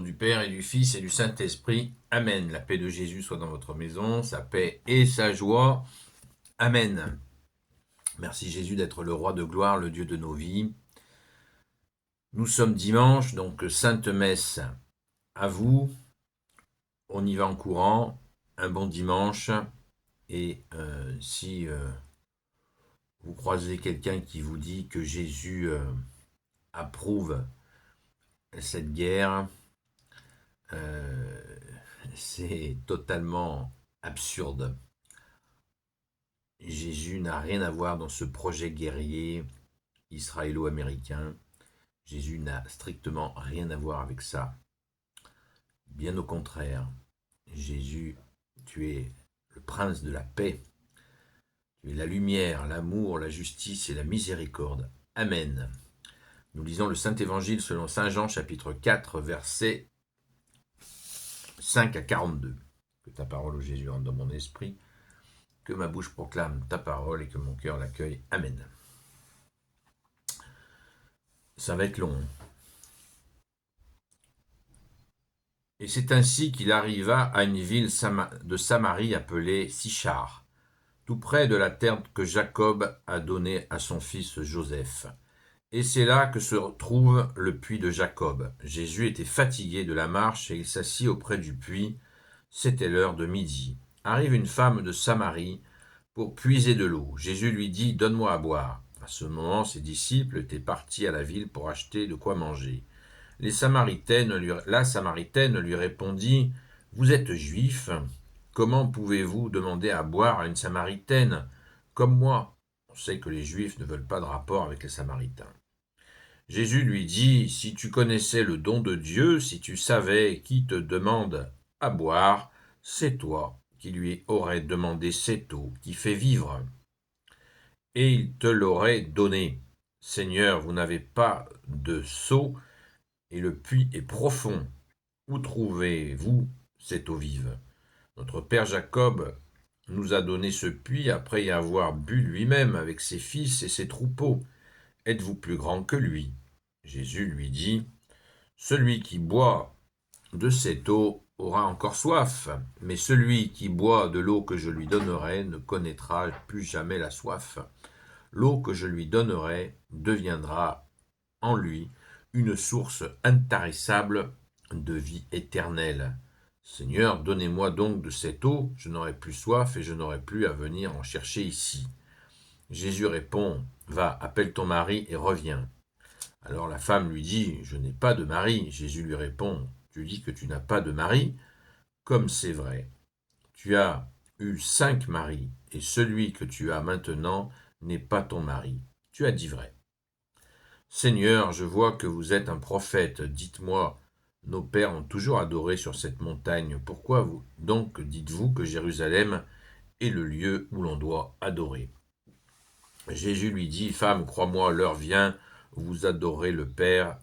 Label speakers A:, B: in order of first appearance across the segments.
A: nom du Père et du Fils et du Saint-Esprit. Amen. La paix de Jésus soit dans votre maison, sa paix et sa joie. Amen. Merci Jésus d'être le roi de gloire, le Dieu de nos vies. Nous sommes dimanche, donc Sainte Messe à vous. On y va en courant. Un bon dimanche. Et si vous croisez quelqu'un qui vous dit que Jésus approuve cette guerre, c'est totalement absurde. Jésus n'a rien à voir dans ce projet guerrier israélo-américain. Jésus n'a strictement rien à voir avec ça. Bien au contraire, Jésus, tu es le prince de la paix. Tu es la lumière, l'amour, la justice et la miséricorde. Amen. Nous lisons le Saint-Évangile selon Saint Jean, chapitre 4, versets 5 à 42. Que ta parole, ô Jésus, entre dans mon esprit, que ma bouche proclame ta parole et que mon cœur l'accueille. Amen. Ça va être long. Et c'est ainsi qu'il arriva à une ville de Samarie appelée Sichar, tout près de la terre que Jacob a donnée à son fils Joseph. Et c'est là que se trouve le puits de Jacob. Jésus était fatigué de la marche et il s'assit auprès du puits. C'était l'heure de midi. Arrive une femme de Samarie pour puiser de l'eau. Jésus lui dit « Donne-moi à boire ». À ce moment, ses disciples étaient partis à la ville pour acheter de quoi manger. La Samaritaine lui répondit « Vous êtes juif, comment pouvez-vous demander à boire à une Samaritaine comme moi ?» On sait que les Juifs ne veulent pas de rapport avec les Samaritains. Jésus lui dit « Si tu connaissais le don de Dieu, si tu savais qui te demande à boire, c'est toi qui lui aurais demandé cette eau qui fait vivre. Et il te l'aurait donnée. Seigneur, vous n'avez pas de seau, et le puits est profond. Où trouvez-vous cette eau vive? Notre père Jacob nous a donné ce puits après y avoir bu lui-même avec ses fils et ses troupeaux. Êtes-vous plus grand que lui? Jésus lui dit, celui qui boit de cette eau aura encore soif, mais celui qui boit de l'eau que je lui donnerai ne connaîtra plus jamais la soif. L'eau que je lui donnerai deviendra en lui une source intarissable de vie éternelle. Seigneur, donnez-moi donc de cette eau, je n'aurai plus soif et je n'aurai plus à venir en chercher ici. Jésus répond, va, appelle ton mari et reviens. Alors la femme lui dit, je n'ai pas de mari. Jésus lui répond, tu dis que tu n'as pas de mari, comme c'est vrai. Tu as eu 5 maris, et celui que tu as maintenant n'est pas ton mari. Tu as dit vrai. Seigneur, je vois que vous êtes un prophète. Dites-moi, nos pères ont toujours adoré sur cette montagne. Pourquoi vous donc dites-vous que Jérusalem est le lieu où l'on doit adorer? Jésus lui dit, femme, crois-moi, l'heure vient où vous adorez le Père,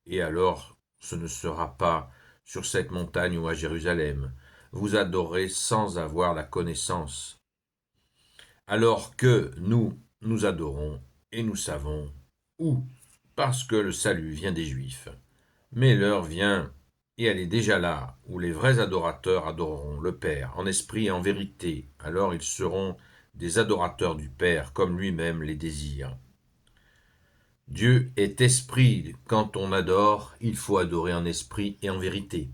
A: et alors ce ne sera pas sur cette montagne ou à Jérusalem. Vous adorez sans avoir la connaissance. Alors que nous adorons, et nous savons où, parce que le salut vient des Juifs. Mais l'heure vient, et elle est déjà là, où les vrais adorateurs adoreront le Père, en esprit et en vérité. Alors ils seront des adorateurs du Père, comme lui-même les désire. Dieu est esprit. Quand on adore, il faut adorer en esprit et en vérité.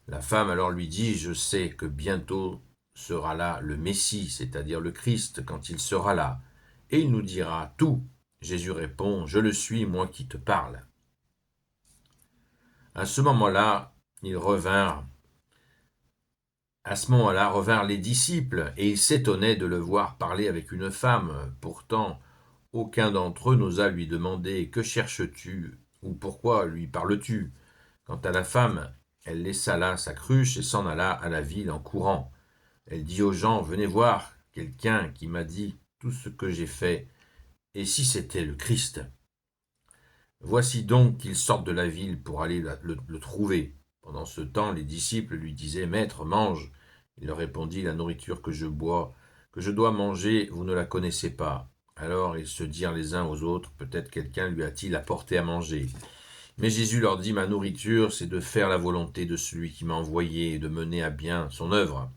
A: La femme alors lui dit, je sais que bientôt sera là le Messie, c'est-à-dire le Christ, quand il sera là, et il nous dira tout. Jésus répond, je le suis, moi qui te parle. À ce moment-là, revinrent les disciples, et ils s'étonnaient de le voir parler avec une femme. Pourtant, aucun d'entre eux n'osa lui demander « Que cherches-tu » ou « Pourquoi lui parles-tu » Quant à la femme, elle laissa là sa cruche et s'en alla à la ville en courant. Elle dit aux gens « Venez voir quelqu'un qui m'a dit tout ce que j'ai fait, et si c'était le Christ ?» Voici donc qu'ils sortent de la ville pour aller le trouver. Pendant ce temps, les disciples lui disaient « Maître, mange !» Il leur répondit « La nourriture que je dois manger, vous ne la connaissez pas. » Alors ils se dirent les uns aux autres « Peut-être quelqu'un lui a-t-il apporté à manger ?» Mais Jésus leur dit, ma nourriture, c'est de faire la volonté de celui qui m'a envoyé et de mener à bien son œuvre.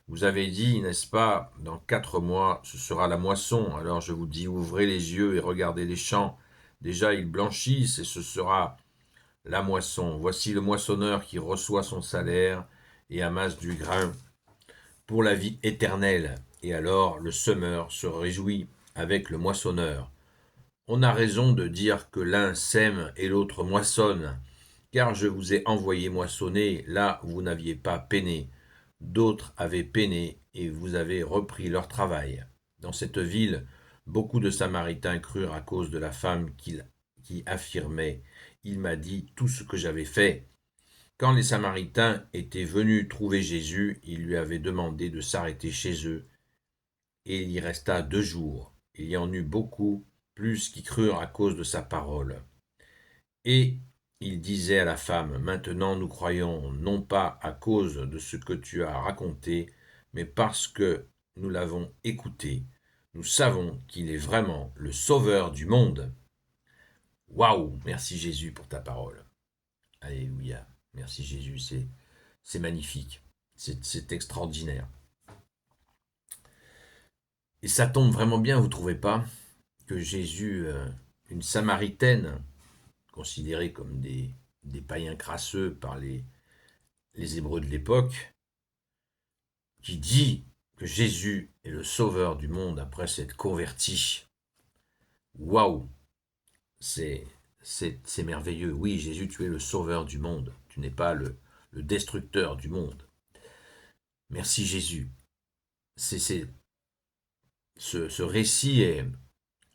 A: Vous avez dit, n'est-ce pas, dans 4 mois, ce sera la moisson. Alors je vous dis, ouvrez les yeux et regardez les champs. Déjà, ils blanchissent et ce sera la moisson. Voici le moissonneur qui reçoit son salaire et amasse du grain pour la vie éternelle. Et alors le semeur se réjouit avec le moissonneur. On a raison de dire que l'un sème et l'autre moissonne, car je vous ai envoyé moissonner là où vous n'aviez pas peiné. D'autres avaient peiné et vous avez repris leur travail. Dans cette ville, beaucoup de Samaritains crurent à cause de la femme qui affirmait « Il m'a dit tout ce que j'avais fait ». Quand les Samaritains étaient venus trouver Jésus, ils lui avaient demandé de s'arrêter chez eux, et il y resta 2 jours. Il y en eut beaucoup plus qui crurent à cause de sa parole. Et il disait à la femme, maintenant nous croyons non pas à cause de ce que tu as raconté, mais parce que nous l'avons écouté. Nous savons qu'il est vraiment le Sauveur du monde. Waouh, merci Jésus pour ta parole. Alléluia, merci Jésus, c'est magnifique, c'est extraordinaire. Et ça tombe vraiment bien, vous ne trouvez pas, que Jésus, une Samaritaine, considérée comme des païens crasseux par les Hébreux de l'époque, qui dit que Jésus est le sauveur du monde après s'être converti. Waouh, c'est merveilleux. Oui, Jésus, tu es le sauveur du monde. Tu n'es pas le destructeur du monde. Merci Jésus. Ce récit est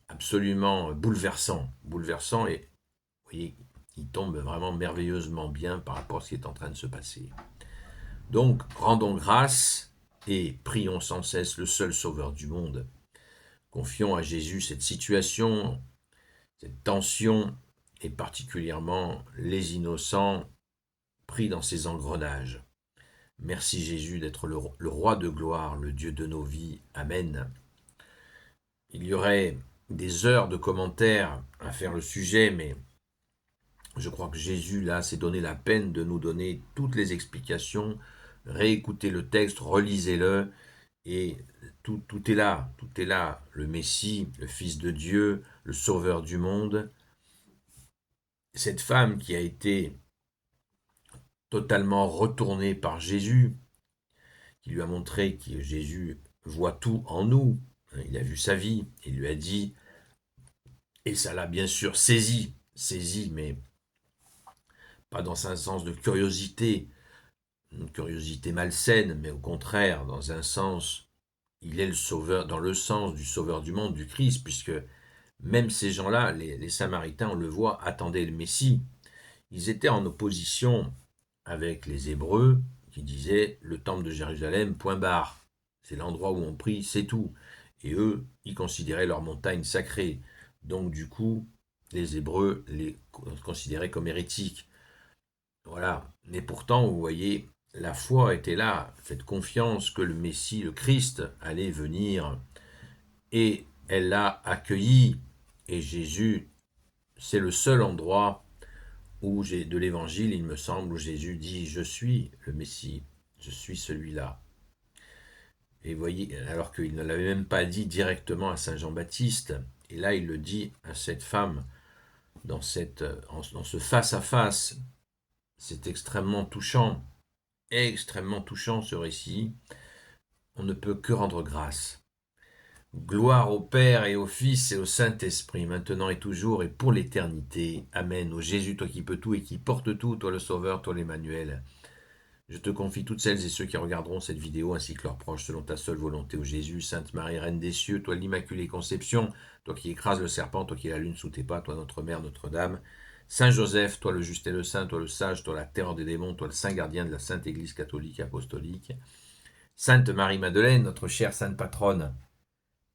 A: absolument bouleversant. Bouleversant et, vous voyez, il tombe vraiment merveilleusement bien par rapport à ce qui est en train de se passer. Donc, rendons grâce et prions sans cesse le seul sauveur du monde. Confions à Jésus cette situation, cette tension, et particulièrement les innocents pris dans ces engrenages. Merci Jésus d'être le roi de gloire, le Dieu de nos vies. Amen. Il y aurait des heures de commentaires à faire le sujet, mais je crois que Jésus, là, s'est donné la peine de nous donner toutes les explications. Réécoutez le texte, relisez-le, et tout est là. Tout est là. Le Messie, le Fils de Dieu, le Sauveur du monde. Cette femme qui a été totalement retournée par Jésus, qui lui a montré que Jésus voit tout en nous. Il a vu sa vie, il lui a dit, et ça l'a bien sûr saisi, mais pas dans un sens de curiosité, une curiosité malsaine, mais au contraire, dans un sens, il est le sauveur, dans le sens du sauveur du monde, du Christ, puisque même ces gens-là, les Samaritains, on le voit, attendaient le Messie. Ils étaient en opposition avec les Hébreux, qui disaient le temple de Jérusalem, point barre. C'est l'endroit où on prie, c'est tout. Et eux, ils considéraient leur montagne sacrée. Donc du coup, les Hébreux les considéraient comme hérétiques. Voilà. Mais pourtant, vous voyez, la foi était là, cette confiance que le Messie, le Christ, allait venir. Et elle l'a accueilli. Et Jésus, c'est le seul endroit où de l'Évangile, il me semble, où Jésus dit « Je suis le Messie, je suis celui-là ». Et voyez, alors qu'il ne l'avait même pas dit directement à Saint Jean-Baptiste. Et là, il le dit à cette femme dans ce face-à-face. C'est extrêmement touchant ce récit. On ne peut que rendre grâce. Gloire au Père et au Fils et au Saint-Esprit, maintenant et toujours et pour l'éternité. Amen. Ô Jésus, toi qui peux tout et qui porte tout, toi le Sauveur, toi l'Emmanuel. Je te confie toutes celles et ceux qui regarderont cette vidéo ainsi que leurs proches selon ta seule volonté, ô Jésus. Sainte Marie, Reine des cieux, toi l'Immaculée Conception, toi qui écrases le serpent, toi qui la lune sous tes pas, toi notre Mère, Notre-Dame. Saint Joseph, toi le juste et le saint, toi le sage, toi la terreur des démons, toi le saint gardien de la Sainte Église catholique apostolique. Sainte Marie-Madeleine, notre chère sainte patronne.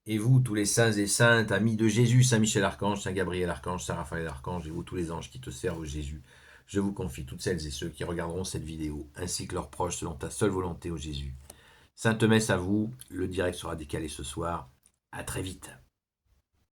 A: Et vous, tous les saints et saintes, amis de Jésus, Saint Michel Archange, Saint Gabriel Archange, Saint Raphaël Archange, et vous, tous les anges qui te servent, ô Jésus, je vous confie toutes celles et ceux qui regarderont cette vidéo, ainsi que leurs proches, selon ta seule volonté, ô Jésus. Sainte Messe à vous, le direct sera décalé ce soir. À très vite.